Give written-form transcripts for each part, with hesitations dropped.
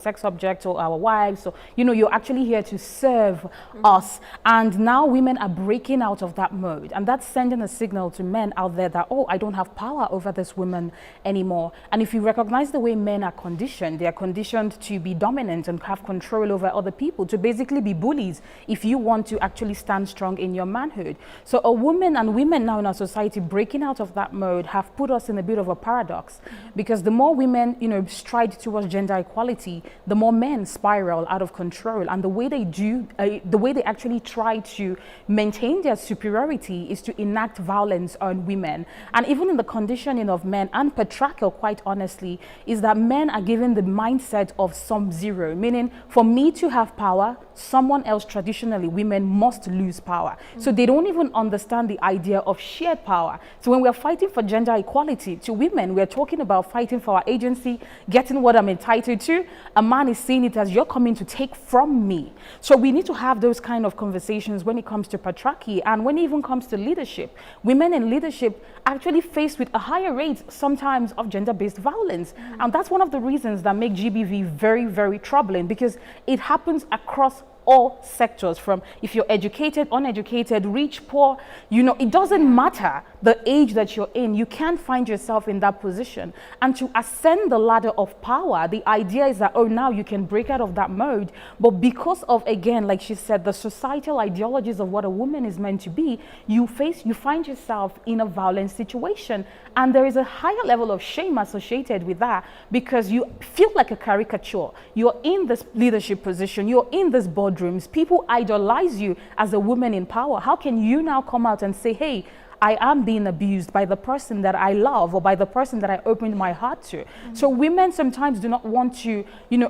sex objects or our wives, so you're actually here to serve us. And now women are breaking out of that mode, and that's sending a signal to men out there that, oh, I don't have power over this woman anymore. And if you recognize the way men are conditioned, they are conditioned to be dominant and have control over other people, to basically be bullies if you want to actually stand strong in your manhood. So a woman and women now in our society breaking out of that mode have put us in a bit of a paradox, because the more women stride towards gender equality, the more men spiral out of control. And the way they do, the way they actually try to maintain their superiority is to enact violence on women. And even in the conditioning of men, and patriarchal, quite honestly, is that men are given the mindset of sub-zero, meaning for me to have power, someone else, traditionally women, must lose power. So they don't even understand the idea of shared power. So when we're fighting for gender equality, to women, we're talking about fighting for our agency, getting what I'm entitled to. A man is seeing it as, you're coming to take from me. So we need to have those kind of conversations when it comes to patriarchy, and when it even comes to leadership. Women in leadership actually faced with a higher rate sometimes of gender-based violence. And that's one of the reasons that make GBV very, very troubling, because it happens across all sectors, from if you're educated, uneducated, rich, poor, it doesn't matter the age that you're in, you can find yourself in that position. And to ascend the ladder of power, the idea is that, oh, now you can break out of that mode. But because of, again, like she said, the societal ideologies of what a woman is meant to be, you find yourself in a violent situation. And there is a higher level of shame associated with that, because you feel like a caricature. You're in this leadership position, you're in this boardrooms, people idolize you as a woman in power. How can you now come out and say, hey, I am being abused by the person that I love, or by the person that I opened my heart to? So women sometimes do not want to,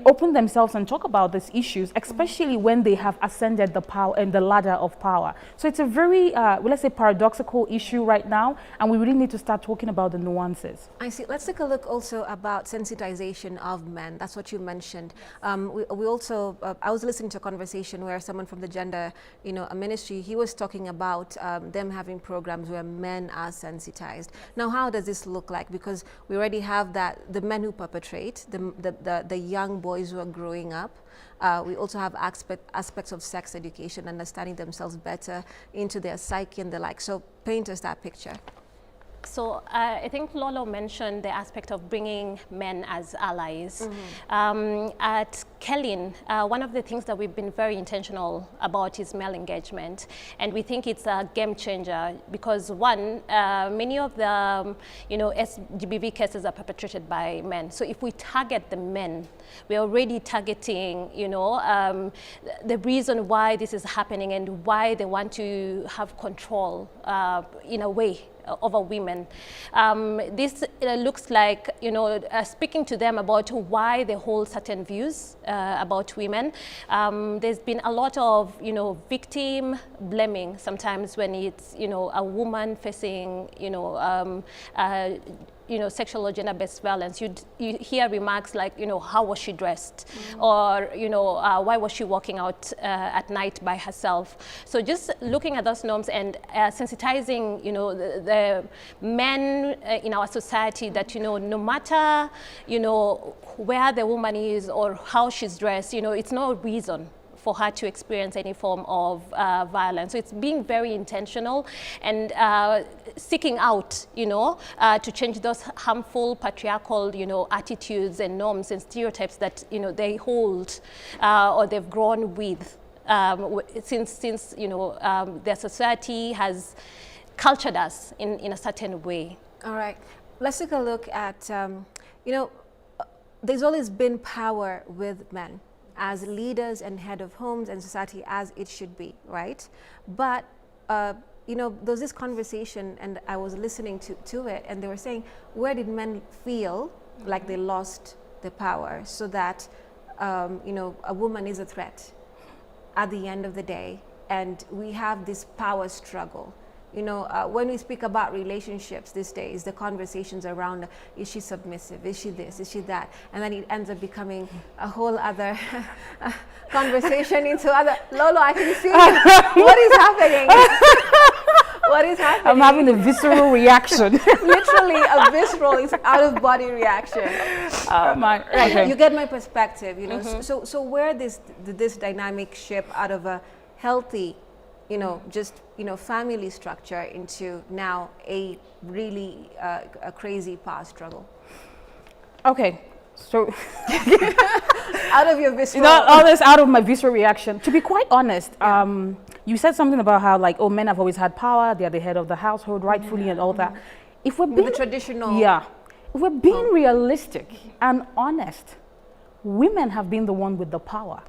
open themselves and talk about these issues, especially when they have ascended the power and the ladder of power. So it's a very, let's say, paradoxical issue right now, and we really need to start talking about the nuances. I see. Let's take a look also about sensitization of men. That's what you mentioned. We also, I was listening to a conversation where someone from the gender, a ministry, he was talking about them having programs where men are sensitized. Now, how does this look like? Because we already have that, the men who perpetrate, the young boys who are growing up. We also have aspects of sex education, understanding themselves better, into their psyche and the like. So paint us that picture. So I think Lolo mentioned the aspect of bringing men as allies. At Kellyn, one of the things that we've been very intentional about is male engagement. And we think it's a game changer because, one, many of the SGBV cases are perpetrated by men. So if we target the men, we're already targeting, the reason why this is happening and why they want to have control in a way over women. This looks like, speaking to them about why they hold certain views about women. There's been a lot of, victim blaming sometimes when it's, a woman facing, sexual or gender-based violence. You hear remarks like, how was she dressed? Or, why was she walking out at night by herself? So just looking at those norms and sensitizing, the men in our society that, no matter, where the woman is or how she's dressed, it's no reason for her to experience any form of violence. So it's being very intentional and seeking out, to change those harmful patriarchal, attitudes and norms and stereotypes that, they hold or they've grown with since their society has cultured us in a certain way. All right, let's take a look at, there's always been power with men as leaders and head of homes and society, as it should be, right? But, there's this conversation, and I was listening to it, and they were saying, where did men feel like they lost the power so that, a woman is a threat at the end of the day, and we have this power struggle. When we speak about relationships these days, the conversations around, is she submissive? Is she this? Is she that? And then it ends up becoming a whole other conversation into other, Lolo, I can see you. What is happening? What is happening? I'm having a visceral reaction. Literally a visceral, it's out of body reaction. Right. Okay. You get my perspective, you know. So where this dynamic shift out of a healthy, you know, just, you know, family structure into now a really a crazy power struggle. Okay. So out of your visceral, all this out of my visceral reaction. To be quite honest, you said something about how, like, oh, men have always had power, they're the head of the household rightfully and all that. If we're being the traditional, if we're being realistic and honest, women have been the one with the power.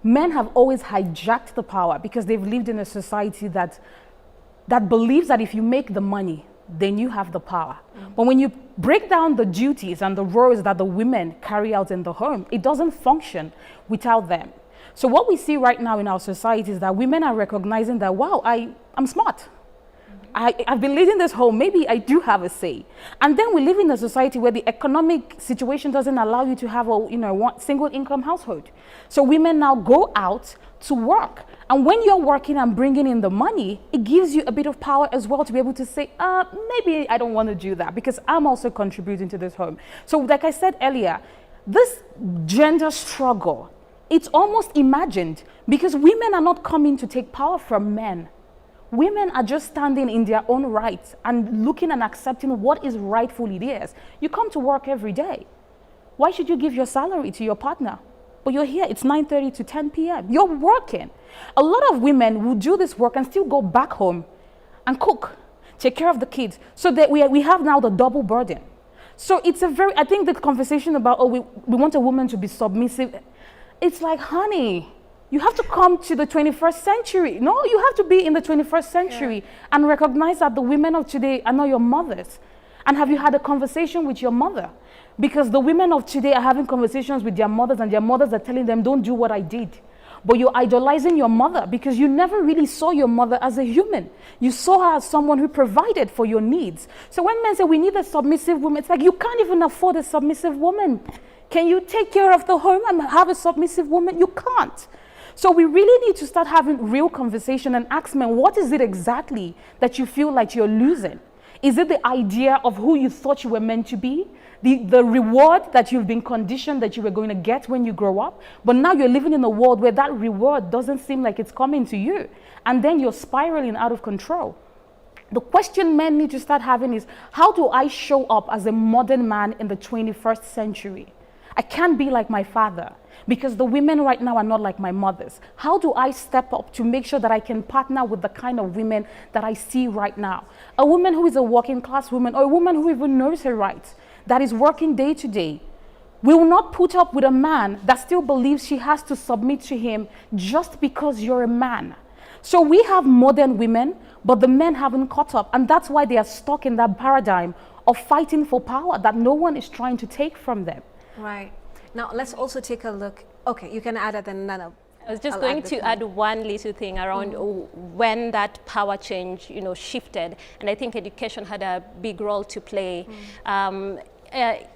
Men have always hijacked the power because they've lived in a society that believes that if you make the money, then you have the power. But when you break down the duties and the roles that the women carry out in the home, it doesn't function without them. So what we see right now in our society is that women are recognizing that, wow, I'm smart. I've been leading this home, maybe I do have a say. And then we live in a society where the economic situation doesn't allow you to have a, you know, one single income household. So women now go out to work. And when you're working and bringing in the money, it gives you a bit of power as well to be able to say, maybe I don't want to do that because I'm also contributing to this home. So like I said earlier, this gender struggle, it's almost imagined because women are not coming to take power from men. Women are just standing in their own rights and looking and accepting what is rightfully theirs. You come to work every day. Why should you give your salary to your partner? But you're here, it's 9:30 to 10 p.m. You're working. A lot of women will do this work and still go back home and cook, take care of the kids. So that we have now the double burden. So it's I think the conversation about, oh, we want a woman to be submissive, it's like, honey, you have to come to the 21st century. No, you have to be in the 21st century and recognize that the women of today are not your mothers. And have you had a conversation with your mother? Because the women of today are having conversations with their mothers and their mothers are telling them, don't do what I did. But you're idolizing your mother because you never really saw your mother as a human. You saw her as someone who provided for your needs. So when men say we need a submissive woman, it's like you can't even afford a submissive woman. Can you take care of the home and have a submissive woman? You can't. So we really need to start having real conversation and ask men, what is it exactly that you feel like you're losing? Is it the idea of who you thought you were meant to be? The reward that you've been conditioned that you were going to get when you grow up? But now you're living in a world where that reward doesn't seem like it's coming to you. And then you're spiraling out of control. The question men need to start having is, how do I show up as a modern man in the 21st century? I can't be like my father because the women right now are not like my mothers. How do I step up to make sure that I can partner with the kind of women that I see right now? A woman who is a working class woman, or a woman who even knows her rights, that is working day to day, will not put up with a man that still believes she has to submit to him just because you're a man. So we have modern women, but the men haven't caught up. And that's why they are stuck in that paradigm of fighting for power that no one is trying to take from them. Right. Now, let's also take a look. Okay, you can add it and Nana. I was just going to add one little thing around when that power change, you know, shifted. And I think education had a big role to play.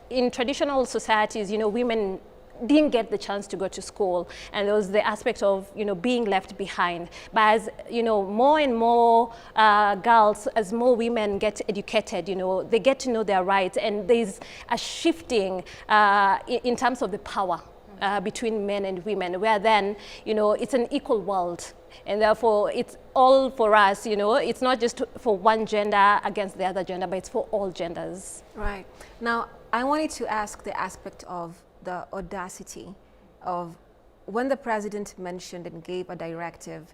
In traditional societies, you know, women didn't get the chance to go to school, and there was the aspect of, you know, being left behind. But as, you know, more and more girls, as more women get educated, you know, they get to know their rights, and there's a shifting in terms of the power between men and women, where then, you know, it's an equal world. And therefore, it's all for us, you know, it's not just for one gender against the other gender, but it's for all genders. Right. Now, I wanted to ask the aspect of the audacity of when the president mentioned and gave a directive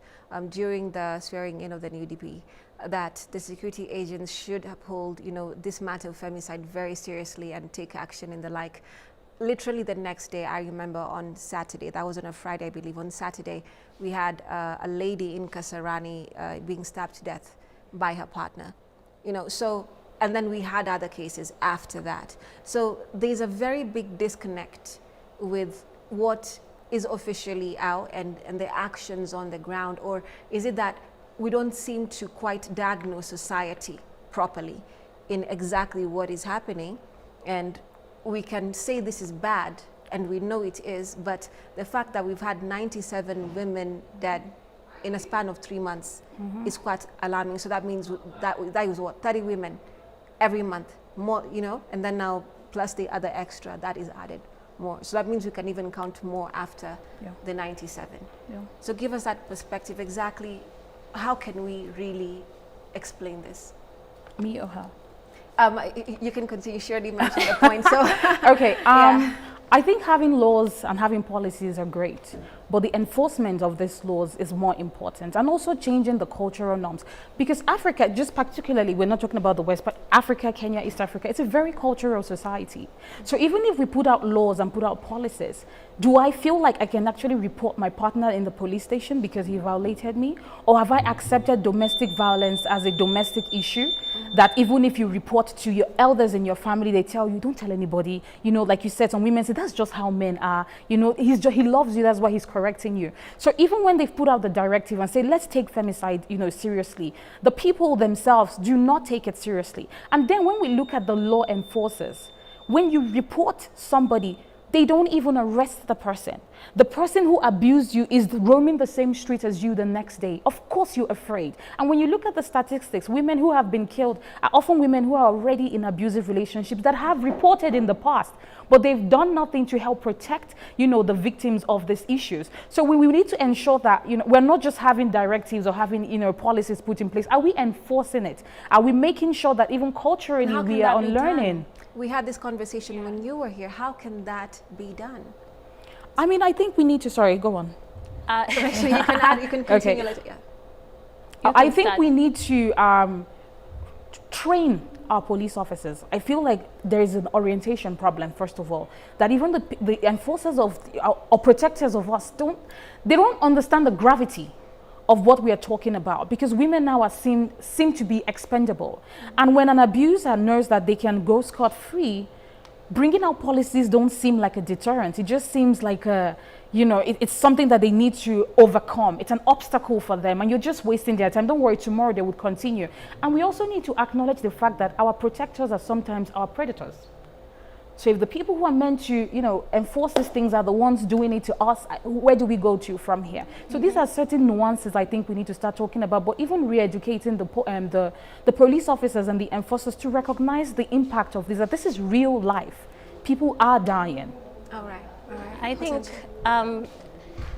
during the swearing in of the new DP that the security agents should uphold, you know, this matter of femicide very seriously and take action and the like. Literally the next day, I remember on Saturday, that was on a Friday, I believe, on Saturday, we had a lady in Kasarani being stabbed to death by her partner, you know, so, and then we had other cases after that. So there's a very big disconnect with what is officially out and the actions on the ground, or is it that we don't seem to quite diagnose society properly in exactly what is happening, and we can say this is bad, and we know it is, but the fact that we've had 97 women dead in a span of 3 months is quite alarming. So that means that was what, 30 women every month, more, you know, and then now plus the other extra that is added more. So that means we can even count more after the 97. Yeah. So give us that perspective. Exactly, how can we really explain this? Me or her? You can continue. She already mentioned the point. So okay. I think having laws and having policies are great, but the enforcement of these laws is more important, and also changing the cultural norms. Because Africa, just particularly, we're not talking about the West, but Africa, Kenya, East Africa, it's a very cultural society. So even if we put out laws and put out policies, do I feel like I can actually report my partner in the police station because he violated me? Or have I accepted domestic violence as a domestic issue that even if you report to your elders in your family, they tell you, don't tell anybody, you know, like you said, some women say, that's just how men are, you know, he loves you, that's why he's correcting you. So even when they've put out the directive and say, let's take femicide, you know, seriously, the people themselves do not take it seriously. And then when we look at the law enforcers, when you report somebody, they don't even arrest the person. The person who abused you is roaming the same street as you the next day. Of course you're afraid. And when you look at the statistics, women who have been killed are often women who are already in abusive relationships that have reported in the past, but they've done nothing to help protect, you know, the victims of these issues. So we need to ensure that, you know, we're not just having directives or having, you know, policies put in place. Are we enforcing it? Are we making sure that even culturally we are unlearning? We had this conversation when you were here. How can that be done? I mean, I think we need to, sorry, go on. So you can add, you can continue later. Yeah. I think we need to train our police officers. I feel like there is an orientation problem, first of all, that even the enforcers of, or protectors of us, they don't understand the gravity of what we are talking about, because women now are seem to be expendable. And when an abuser knows that they can go scot-free, bringing out policies don't seem like a deterrent. It just seems like a, you know, it's something that they need to overcome. It's an obstacle for them, and you're just wasting their time. Don't worry, tomorrow they would continue. And we also need to acknowledge the fact that our protectors are sometimes our predators. So if the people who are meant to, you know, enforce these things are the ones doing it to us, where do we go to from here? So these are certain nuances I think we need to start talking about, but even re-educating the police officers and the enforcers to recognize the impact of this, that this is real life. People are dying. All right. I think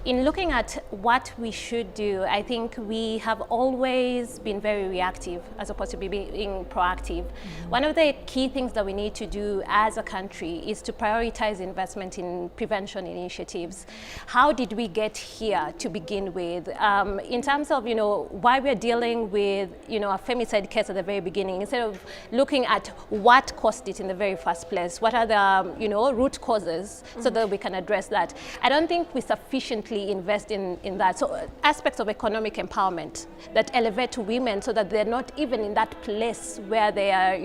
in looking at what we should do, I think we have always been very reactive as opposed to being proactive. One of the key things that we need to do as a country is to prioritize investment in prevention initiatives. How did we get here to begin with? In terms of, you know, why we're dealing with, you know, a femicide case at the very beginning, instead of looking at what caused it in the very first place, what are the, you know, root causes, so that we can address that. I don't think we sufficiently invest in that. So aspects of economic empowerment that elevate women so that they're not even in that place where they are,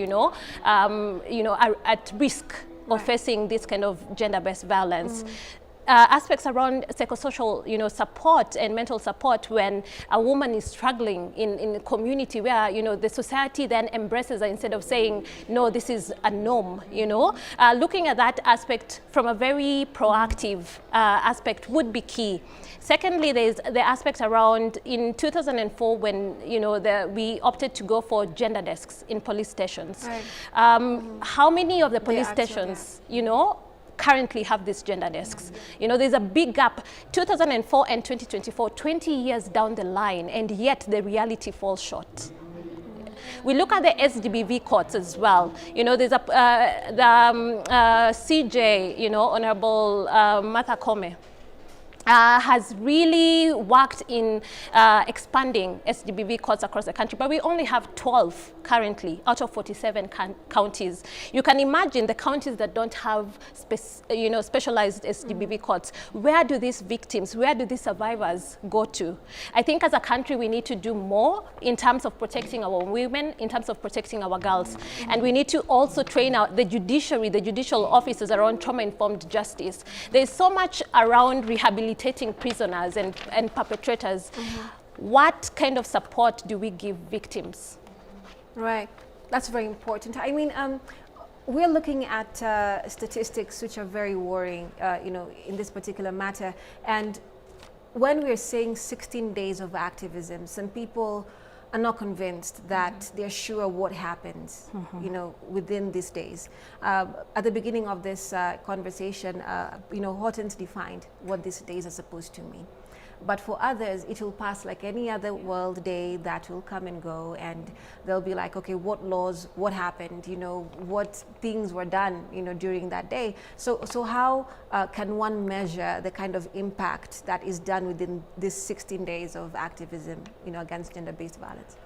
are at risk of facing this kind of gender-based violence. Aspects around psychosocial, you know, support and mental support when a woman is struggling in a community where, you know, the society then embraces her instead of saying, no, this is a norm, you know. Looking at that aspect from a very proactive aspect would be key. Secondly, there's the aspect around in 2004 when, you know, we opted to go for gender desks in police stations. Right. How many of the police stations, you know, currently have these gender desks? You know, there's a big gap, 2004 and 2024, 20 years down the line, and yet the reality falls short. We look at the SDBV courts as well. You know, there's the CJ, you know, Honorable Martha Koome, has really worked in expanding SDBV courts across the country, but we only have 12 currently out of 47 counties. You can imagine the counties that don't have specialized SDBV courts. Where do these victims, where do these survivors go to? I think as a country we need to do more in terms of protecting our women, in terms of protecting our girls. And we need to also train out the judiciary, the judicial officers around trauma-informed justice. There's so much around rehabilitating prisoners and perpetrators. What kind of support do we give victims? Right, that's very important. I mean, we're looking at statistics which are very worrying, you know, in this particular matter. And when we're saying 16 days of activism, some people are not convinced that they're sure what happens, you know, within these days. At the beginning of this conversation, you know, Hortense defined what these days are supposed to mean. But for others, it will pass like any other World Day that will come and go, and they'll be like, okay, what laws, what happened, you know, what things were done, you know, during that day. So how can one measure the kind of impact that is done within this 16 days of activism, you know, against gender-based violence?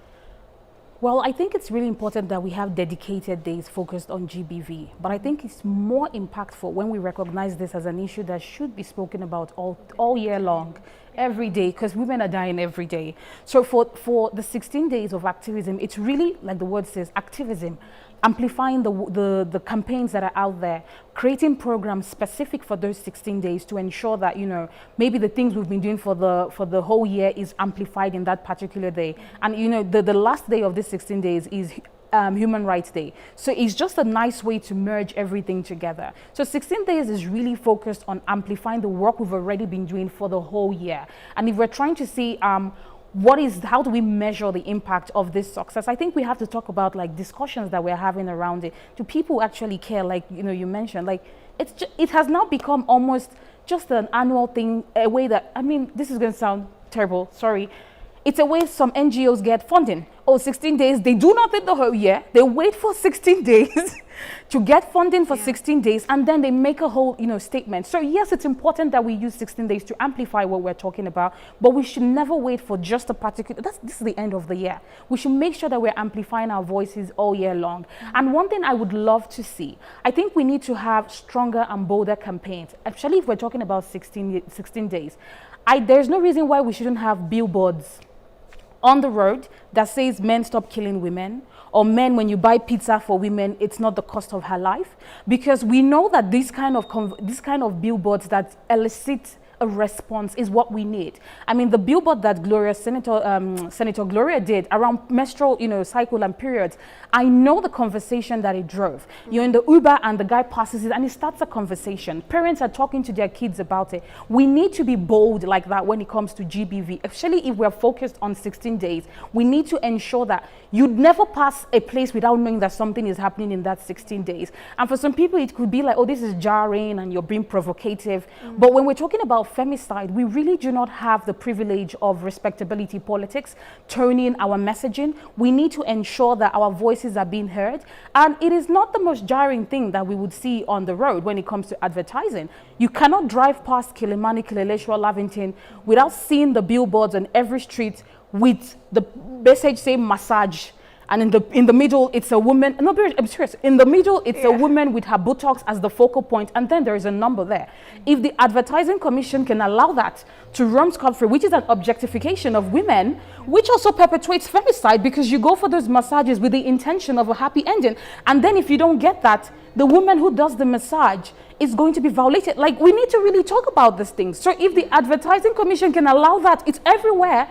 Well, I think it's really important that we have dedicated days focused on GBV, but I think it's more impactful when we recognize this as an issue that should be spoken about all year long, every day, because women are dying every day. So for the 16 days of activism, it's really, like the word says, activism, amplifying the campaigns that are out there, creating programs specific for those 16 days to ensure that, you know, maybe the things we've been doing for the whole year is amplified in that particular day. And, you know, the last day of this 16 days is Human Rights Day. So it's just a nice way to merge everything together. So 16 days is really focused on amplifying the work we've already been doing for the whole year. And if we're trying to see how do we measure the impact of this success? I think we have to talk about like discussions that we're having around it. Do people actually care? Like, you know, you mentioned, like, it has now become almost just an annual thing, a way that, I mean, this is going to sound terrible, sorry. It's a way some NGOs get funding. Oh, 16 days, they do nothing the whole year. They wait for 16 days to get funding for 16 days, and then they make a whole, you know, statement. So yes, it's important that we use 16 days to amplify what we're talking about, but we should never wait for just a particular, this is the end of the year. We should make sure that we're amplifying our voices all year long. And one thing I would love to see, I think we need to have stronger and bolder campaigns, especially if we're talking about 16 days. There's no reason why we shouldn't have billboards on the road that says men stop killing women, or men, when you buy pizza for women, it's not the cost of her life, because we know that this kind of billboards that elicit a response is what we need. I mean, the billboard that Senator Gloria did around menstrual, you know, cycle and periods, I know the conversation that it drove. You're in the Uber and the guy passes it and it starts a conversation. Parents are talking to their kids about it. We need to be bold like that when it comes to GBV, especially if we're focused on 16 days. We need to ensure that you'd never pass a place without knowing that something is happening in that 16 days. And for some people, it could be like, oh, this is jarring and you're being provocative. But when we're talking about femicide, we really do not have the privilege of respectability politics turning our messaging. We need to ensure that our voices are being heard. And it is not the most jarring thing that we would see on the road when it comes to advertising. You cannot drive past Kilimani, Kileleshwa, Lavington without seeing the billboards on every street with the message saying massage. And in the middle, it's a woman. No, I'm serious. In the middle, it's a woman with her buttocks as the focal point, and then there is a number there. If the Advertising Commission can allow that to run scot-free, which is an objectification of women, which also perpetuates femicide, because you go for those massages with the intention of a happy ending, and then if you don't get that, the woman who does the massage is going to be violated. Like, we need to really talk about these things. So if the Advertising Commission can allow that, it's everywhere.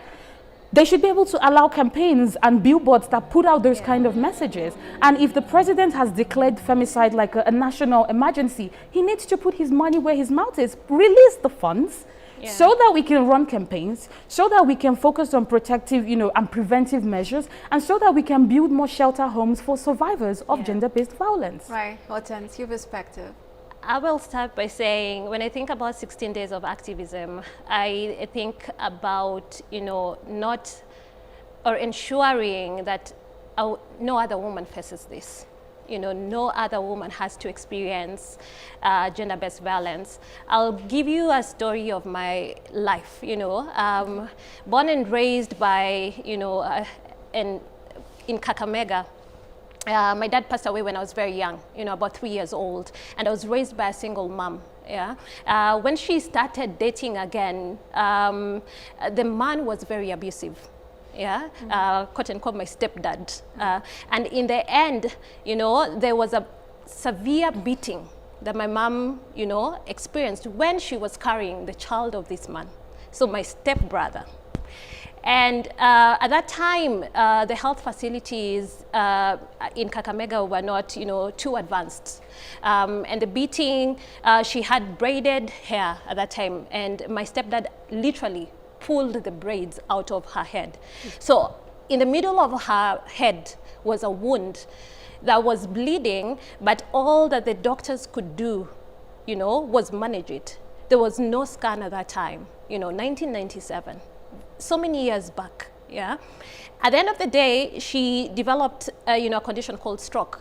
They should be able to allow campaigns and billboards that put out those kind of messages. And if the president has declared femicide like a national emergency, he needs to put his money where his mouth is, release the funds so that we can run campaigns, so that we can focus on protective, you know, and preventive measures, and so that we can build more shelter homes for survivors of gender-based violence. Right, Hortense, your perspective. I will start by saying, when I think about 16 days of activism, I think about, you know, not, or ensuring that no other woman faces this. You know, no other woman has to experience gender-based violence. I'll give you a story of my life, you know. Born and raised by, you know, in Kakamega. My dad passed away when I was very young, you know, about 3 years old, and I was raised by a single mom. When she started dating again, the man was very abusive. Quote unquote, my stepdad. And in the end, you know, there was a severe beating that my mom, you know, experienced when she was carrying the child of this man. So my stepbrother. And at that time, the health facilities in Kakamega were not, too advanced. And the beating, she had braided hair at that time, and my stepdad literally pulled the braids out of her head. So in the middle of her head was a wound that was bleeding, but all that the doctors could do, was manage it. There was no scan at that time, 1997. So many years back, yeah. At the end of the day, she developed, a condition called stroke.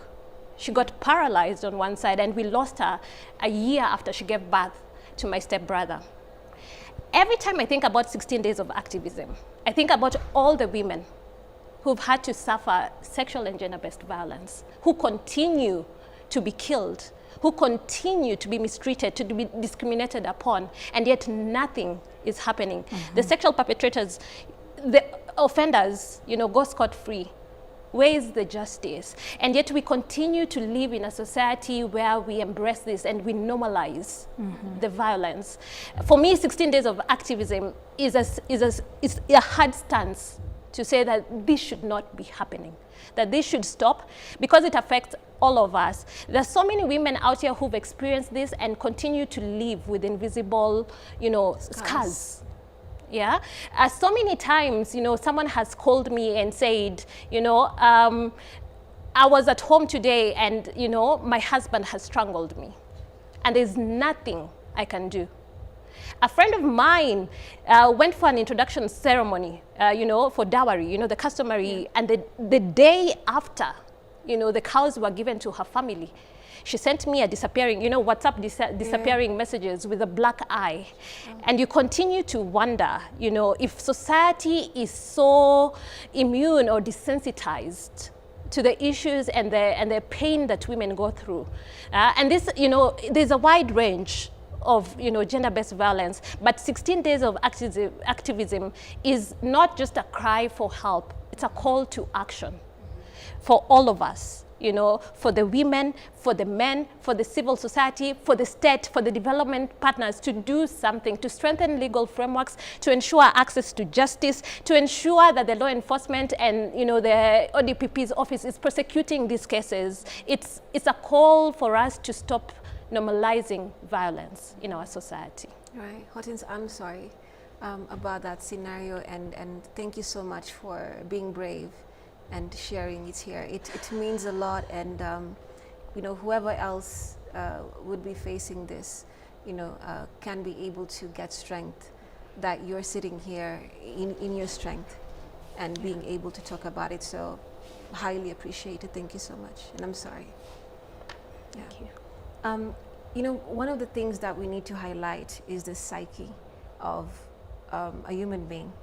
She got paralyzed on one side, and we lost her a year after she gave birth to my stepbrother. Every time I think about 16 days of activism, I think about all the women who've had to suffer sexual and gender-based violence, who continue to be killed, who continue to be mistreated, to be discriminated upon, and yet nothing is happening. The sexual perpetrators, the offenders, go scot-free. Where is the justice? And yet we continue to live in a society where we embrace this and we normalize the violence. For me, 16 days of activism is a hard stance to say that this should not be happening, that this should stop, because it affects all of us. There's so many women out here who've experienced this and continue to live with invisible, scars. Yeah, so many times, someone has called me and said, I was at home today and, my husband has strangled me and there's nothing I can do. A friend of mine went for an introduction ceremony, for dowry, the customary, and the day after, the cows were given to her family, she sent me a disappearing, WhatsApp disappearing messages with a black eye. And you continue to wonder, if society is so immune or desensitized to the issues and the pain that women go through. And this, there's a wide range of gender-based violence, but 16 days of activism is not just a cry for help, it's a call to action for all of us, for the women, for the men, for the civil society, for the state, for the development partners to do something, to strengthen legal frameworks, to ensure access to justice, to ensure that the law enforcement and the ODPP's office is prosecuting these cases. It's a call for us to stop normalizing violence in our society. Right. Hortense, I'm sorry about that scenario, and thank you so much for being brave and sharing it here. It means a lot, and whoever else would be facing this, can be able to get strength, that you're sitting here in your strength and being able to talk about it. So highly appreciated. Thank you so much, and I'm sorry. Thank you. One of the things that we need to highlight is the psyche of a human being.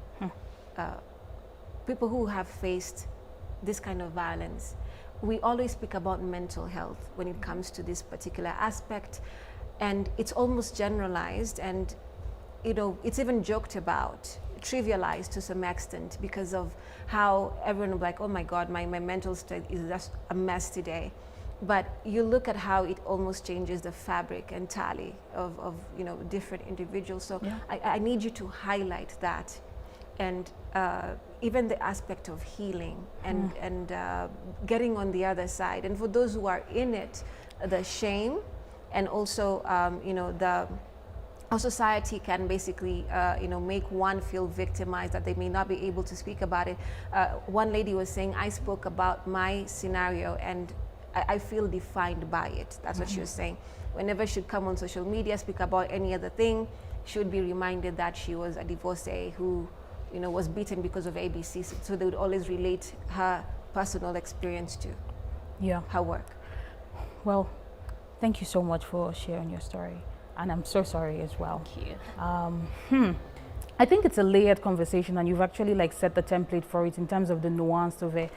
People who have faced this kind of violence. We always speak about mental health when it comes to this particular aspect, and it's almost generalized, and it's even joked about, trivialized to some extent, because of how everyone will be like, oh my God, my mental state is just a mess today. But you look at how it almost changes the fabric entirely of different individuals. So yeah. I need you to highlight that, and even the aspect of healing and getting on the other side. And for those who are in it, the shame, and also how society can basically make one feel victimized, that they may not be able to speak about it. One lady was saying, I spoke about my scenario and I feel defined by it. That's what she was saying. Whenever she'd come on social media, speak about any other thing, she would be reminded that she was a divorcee who was beaten because of ABC. So they would always relate her personal experience to her work. Well, thank you so much for sharing your story. And I'm so sorry as well. Thank you. I think it's a layered conversation, and you've actually set the template for it in terms of the nuance of it.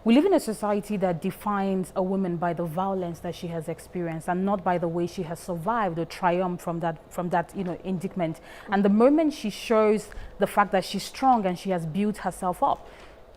We live in a society that defines a woman by the violence that she has experienced, and not by the way she has survived or triumphed from that indictment. And the moment she shows the fact that she's strong and she has built herself up,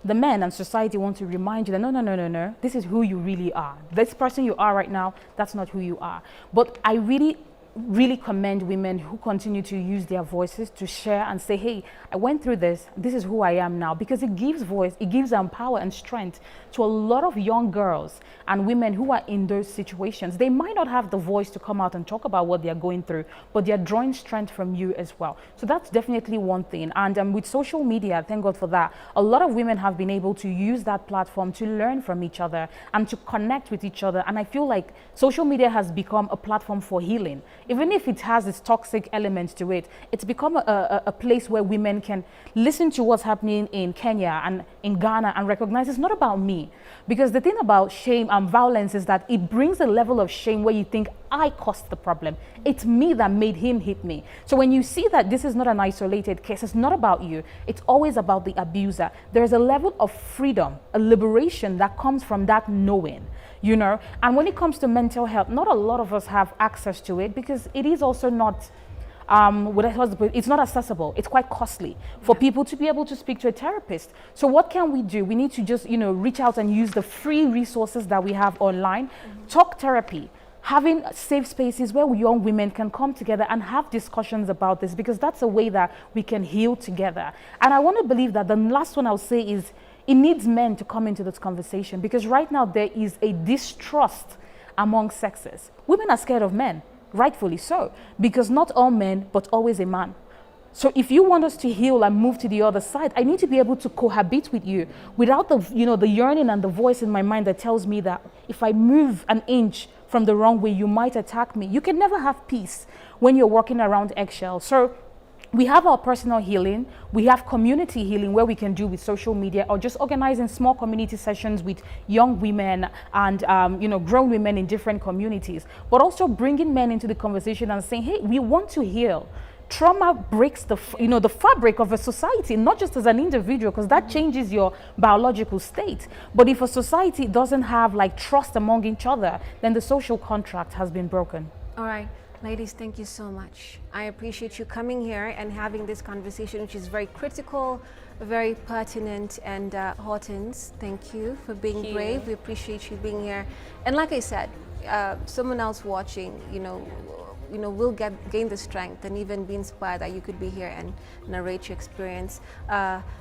the men and society want to remind you that no, this is who you really are. This person you are right now, that's not who you are. But I really really commend women who continue to use their voices to share and say, hey, I went through this is who I am now, because it gives voice, it gives power and strength to a lot of young girls and women who are in those situations. They might not have the voice to come out and talk about what they're going through, but they're drawing strength from you as well. So that's definitely one thing. And with social media, thank God for that, a lot of women have been able to use that platform to learn from each other and to connect with each other. And I feel like social media has become a platform for healing. Even if it has its toxic elements to it, it's become a place where women can listen to what's happening in Kenya and in Ghana and recognize it's not about me. Because the thing about shame and violence is that it brings a level of shame where you think, I caused the problem. It's me that made him hit me. So when you see that this is not an isolated case, it's not about you, it's always about the abuser. There's a level of freedom, a liberation that comes from that knowing. You know, and when it comes to mental health, not a lot of us have access to it because it is also not, it's not accessible. It's quite costly for people to be able to speak to a therapist. So what can we do? We need to just, reach out and use the free resources that we have online. Talk therapy, having safe spaces where young women can come together and have discussions about this, because that's a way that we can heal together. And I want to believe that the last one I'll say is, it needs men to come into this conversation, because right now there is a distrust among sexes. Women are scared of men, rightfully so, because not all men, but always a man. So if you want us to heal and move to the other side, I need to be able to cohabit with you without the, the yearning and the voice in my mind that tells me that if I move an inch from the wrong way, you might attack me. You can never have peace when you're walking around eggshells. So we have our personal healing, we have community healing where we can do with social media, or just organizing small community sessions with young women and grown women in different communities, but also bringing men into the conversation and saying, hey, we want to heal. Trauma breaks the fabric of a society, not just as an individual, because that changes your biological state. But if a society doesn't have trust among each other, then the social contract has been broken. All right. Ladies, thank you so much. I appreciate you coming here and having this conversation, which is very critical, very pertinent. And Hortense, thank you for being brave. We appreciate you being here. And like I said, someone else watching, will gain the strength and even be inspired that you could be here and narrate your experience.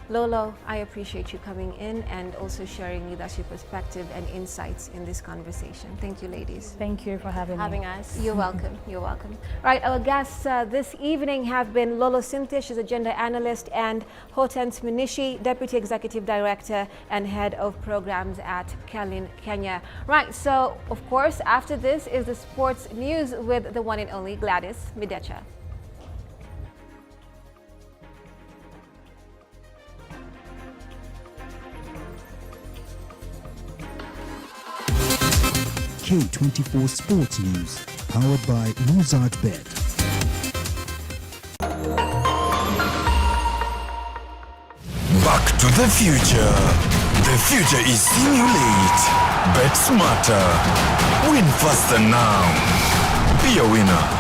Lolo, I appreciate you coming in and also sharing with us your perspective and insights in this conversation. Thank you, ladies. Thank you for having us. You're welcome. You're welcome. Right, our guests this evening have been Lolo Cynthia, she's a gender analyst, and Hortense Munishi, Deputy Executive Director and Head of Programs at Kelin, Kenya. Right, so of course, after this is the sports news with the one and only Gladys Midecha. K24 Sports News, powered by Mozart Bet. Back to the future. The future is simulate. Bet smarter. Win faster now. Be a winner.